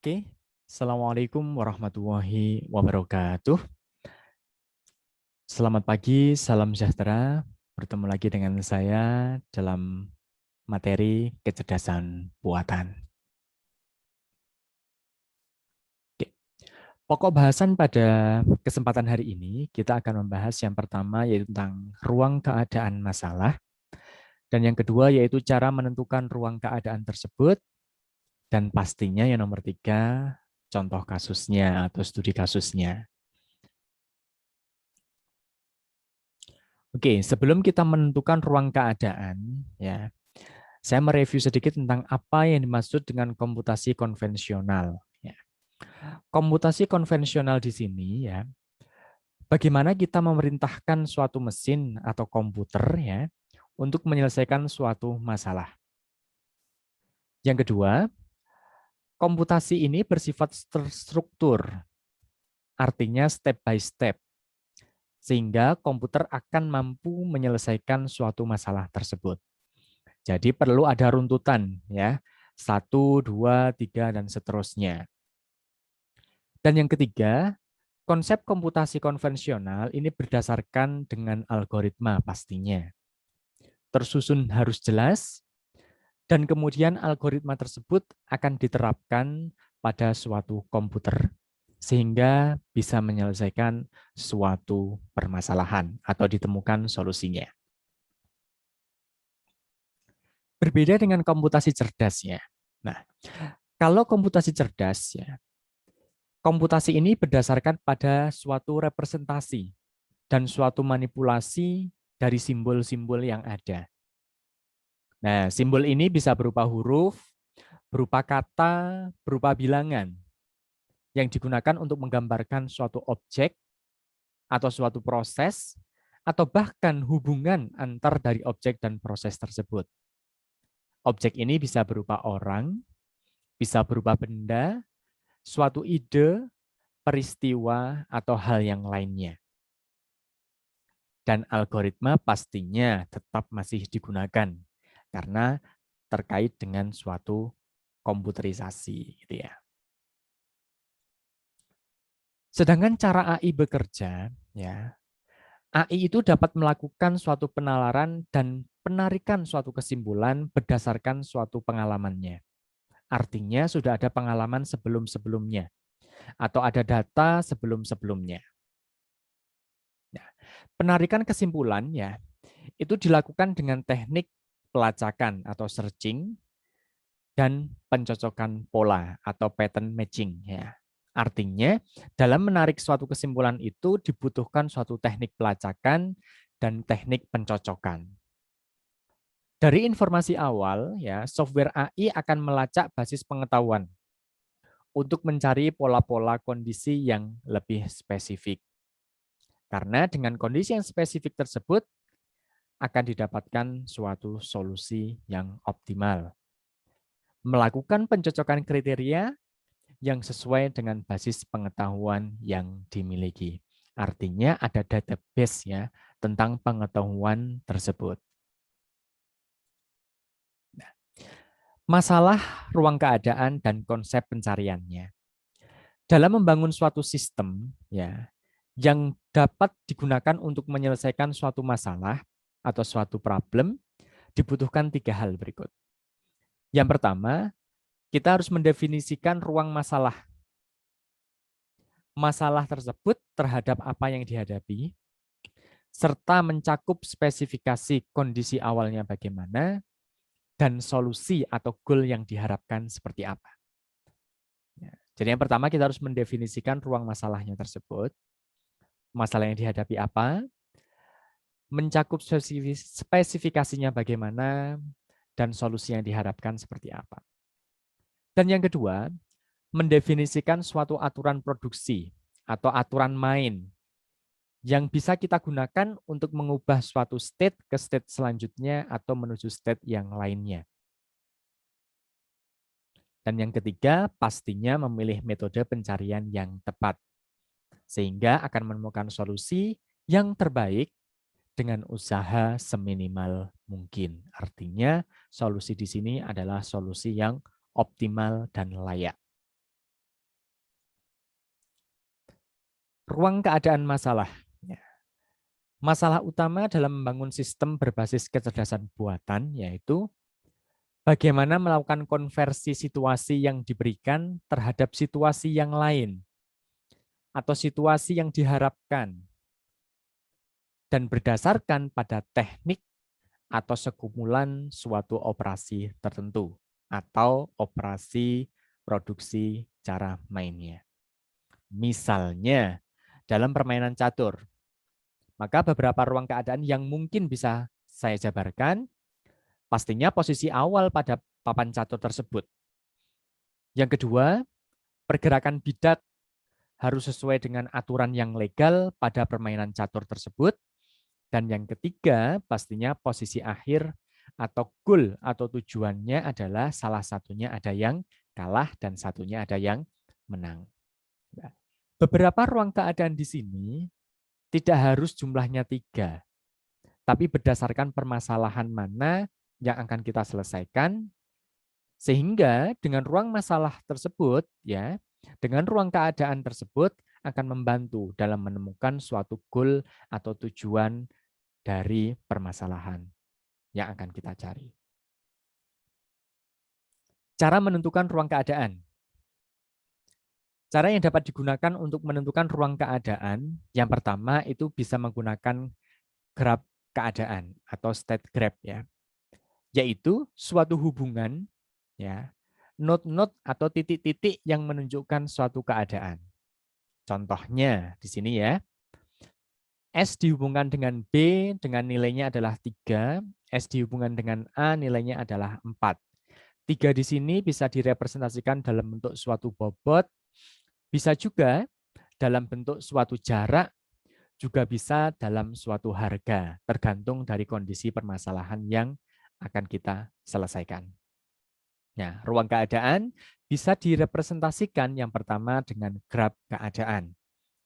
Oke, Assalamualaikum warahmatullahi wabarakatuh. Selamat pagi, salam sejahtera. Bertemu lagi dengan saya dalam materi kecerdasan buatan. Oke, pokok bahasan pada kesempatan hari ini kita akan membahas yang pertama yaitu tentang ruang keadaan masalah, dan yang kedua yaitu cara menentukan ruang keadaan tersebut, dan pastinya yang nomor tiga, contoh kasusnya atau studi kasusnya. Oke, sebelum kita menentukan ruang keadaan, ya, saya mereview sedikit tentang apa yang dimaksud dengan komputasi konvensional. Ya. Komputasi konvensional di sini, ya, bagaimana kita memerintahkan suatu mesin atau komputer, ya, untuk menyelesaikan suatu masalah. Yang kedua, komputasi ini bersifat terstruktur, artinya step by step, sehingga komputer akan mampu menyelesaikan suatu masalah tersebut. Jadi perlu ada runtutan, ya. 1, 2, 3, dan seterusnya. Dan yang ketiga, konsep komputasi konvensional ini berdasarkan dengan algoritma pastinya. Tersusun harus jelas, dan kemudian algoritma tersebut akan diterapkan pada suatu komputer sehingga bisa menyelesaikan suatu permasalahan atau ditemukan solusinya. Berbeda dengan komputasi cerdas, ya. Nah, kalau komputasi cerdas, ya, komputasi ini berdasarkan pada suatu representasi dan suatu manipulasi dari simbol-simbol yang ada. Nah, simbol ini bisa berupa huruf, berupa kata, berupa bilangan yang digunakan untuk menggambarkan suatu objek atau suatu proses atau bahkan hubungan antar dari objek dan proses tersebut. Objek ini bisa berupa orang, bisa berupa benda, suatu ide, peristiwa, atau hal yang lainnya. Dan algoritma pastinya tetap masih digunakan karena terkait dengan suatu komputerisasi, gitu ya. Sedangkan cara AI bekerja, ya, AI itu dapat melakukan suatu penalaran dan penarikan suatu kesimpulan berdasarkan suatu pengalamannya. Artinya sudah ada pengalaman sebelum-sebelumnya atau ada data sebelum-sebelumnya. Nah, penarikan kesimpulan, ya, itu dilakukan dengan teknik pelacakan atau searching dan pencocokan pola atau pattern matching, ya. Artinya, dalam menarik suatu kesimpulan itu dibutuhkan suatu teknik pelacakan dan teknik pencocokan. Dari informasi awal, ya, software AI akan melacak basis pengetahuan untuk mencari pola-pola kondisi yang lebih spesifik. Karena dengan kondisi yang spesifik tersebut akan didapatkan suatu solusi yang optimal. Melakukan pencocokan kriteria yang sesuai dengan basis pengetahuan yang dimiliki. Artinya ada database, ya, tentang pengetahuan tersebut. Nah, masalah ruang keadaan dan konsep pencariannya. Dalam membangun suatu sistem, ya, yang dapat digunakan untuk menyelesaikan suatu masalah atau suatu problem, dibutuhkan tiga hal berikut. Yang pertama, kita harus mendefinisikan ruang masalah. Masalah tersebut terhadap apa yang dihadapi, serta mencakup spesifikasi kondisi awalnya bagaimana, dan solusi atau goal yang diharapkan seperti apa. Ya, jadi yang pertama kita harus mendefinisikan ruang masalahnya tersebut, masalah yang dihadapi apa, mencakup spesifikasinya bagaimana, dan solusi yang diharapkan seperti apa. Dan yang kedua, mendefinisikan suatu aturan produksi atau aturan main yang bisa kita gunakan untuk mengubah suatu state ke state selanjutnya atau menuju state yang lainnya. Dan yang ketiga, pastinya memilih metode pencarian yang tepat, sehingga akan menemukan solusi yang terbaik dengan usaha seminimal mungkin. Artinya, solusi di sini adalah solusi yang optimal dan layak. Ruang keadaan masalah. Ya. Masalah utama dalam membangun sistem berbasis kecerdasan buatan yaitu bagaimana melakukan konversi situasi yang diberikan terhadap situasi yang lain atau situasi yang diharapkan dan berdasarkan pada teknik atau sekumulan suatu operasi tertentu atau operasi produksi cara mainnya. Misalnya dalam permainan catur, maka beberapa ruang keadaan yang mungkin bisa saya jabarkan, pastinya posisi awal pada papan catur tersebut. Yang kedua, pergerakan bidak harus sesuai dengan aturan yang legal pada permainan catur tersebut. Dan yang ketiga, pastinya posisi akhir atau goal atau tujuannya adalah salah satunya ada yang kalah dan satunya ada yang menang. Nah, beberapa ruang keadaan di sini tidak harus jumlahnya 3, tapi berdasarkan permasalahan mana yang akan kita selesaikan, sehingga dengan ruang masalah tersebut, ya, dengan ruang keadaan tersebut akan membantu dalam menemukan suatu goal atau tujuan dari permasalahan yang akan kita cari. Cara menentukan ruang keadaan. Cara yang dapat digunakan untuk menentukan ruang keadaan, yang pertama itu bisa menggunakan graf keadaan atau state graph, ya, yaitu suatu hubungan, ya, node-node atau titik-titik yang menunjukkan suatu keadaan. Contohnya di sini ya, S dihubungkan dengan B dengan nilainya adalah 3, S dihubungkan dengan A nilainya adalah 4. 3 di sini bisa direpresentasikan dalam bentuk suatu bobot, bisa juga dalam bentuk suatu jarak, juga bisa dalam suatu harga, tergantung dari kondisi permasalahan yang akan kita selesaikan. Nah, ruang keadaan bisa direpresentasikan yang pertama dengan graf keadaan.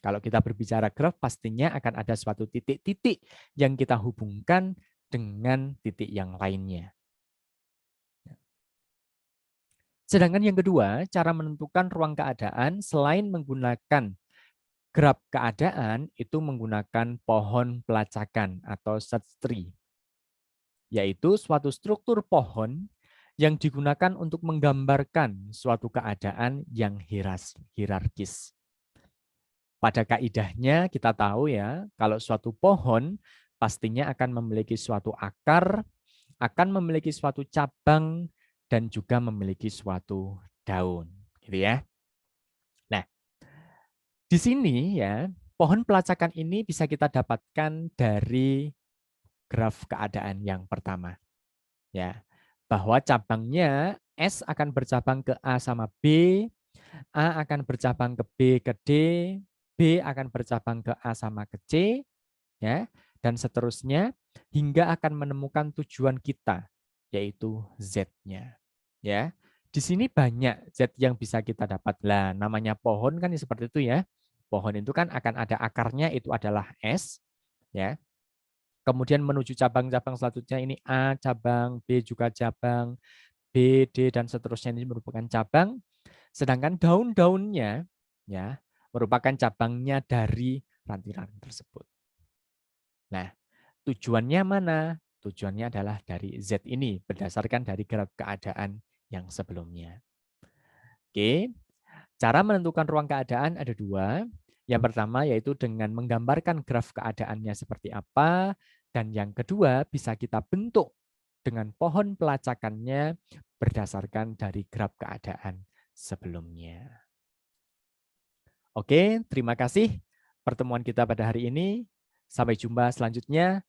Kalau kita berbicara graf, pastinya akan ada suatu titik-titik yang kita hubungkan dengan titik yang lainnya. Sedangkan yang kedua, cara menentukan ruang keadaan selain menggunakan graf keadaan itu menggunakan pohon pelacakan atau search tree, yaitu suatu struktur pohon yang digunakan untuk menggambarkan suatu keadaan yang hierarkis. Pada kaidahnya kita tahu ya, kalau suatu pohon pastinya akan memiliki suatu akar, akan memiliki suatu cabang, dan juga memiliki suatu daun, gitu ya. Nah, di sini ya, pohon pelacakan ini bisa kita dapatkan dari graf keadaan yang pertama. Ya, bahwa cabangnya S akan bercabang ke A sama B, A akan bercabang ke B ke D, B akan bercabang ke A sama ke C, ya, dan seterusnya hingga akan menemukan tujuan kita, yaitu Z-nya. Ya, di sini banyak Z yang bisa kita dapat. Lah, namanya pohon kan seperti itu ya. Pohon itu kan akan ada akarnya, itu adalah S, ya. Kemudian menuju cabang-cabang selanjutnya ini A cabang, B juga cabang, B, D dan seterusnya ini merupakan cabang. Sedangkan daun-daunnya ya merupakan cabangnya dari ranting-ranting tersebut. Nah, tujuannya mana? Tujuannya adalah dari Z ini berdasarkan dari graf keadaan yang sebelumnya. Oke, cara menentukan ruang keadaan ada 2. Yang pertama yaitu dengan menggambarkan graf keadaannya seperti apa, dan yang kedua bisa kita bentuk dengan pohon pelacakannya berdasarkan dari graf keadaan sebelumnya. Oke, terima kasih pertemuan kita pada hari ini. Sampai jumpa selanjutnya.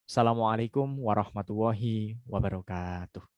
Assalamualaikum warahmatullahi wabarakatuh.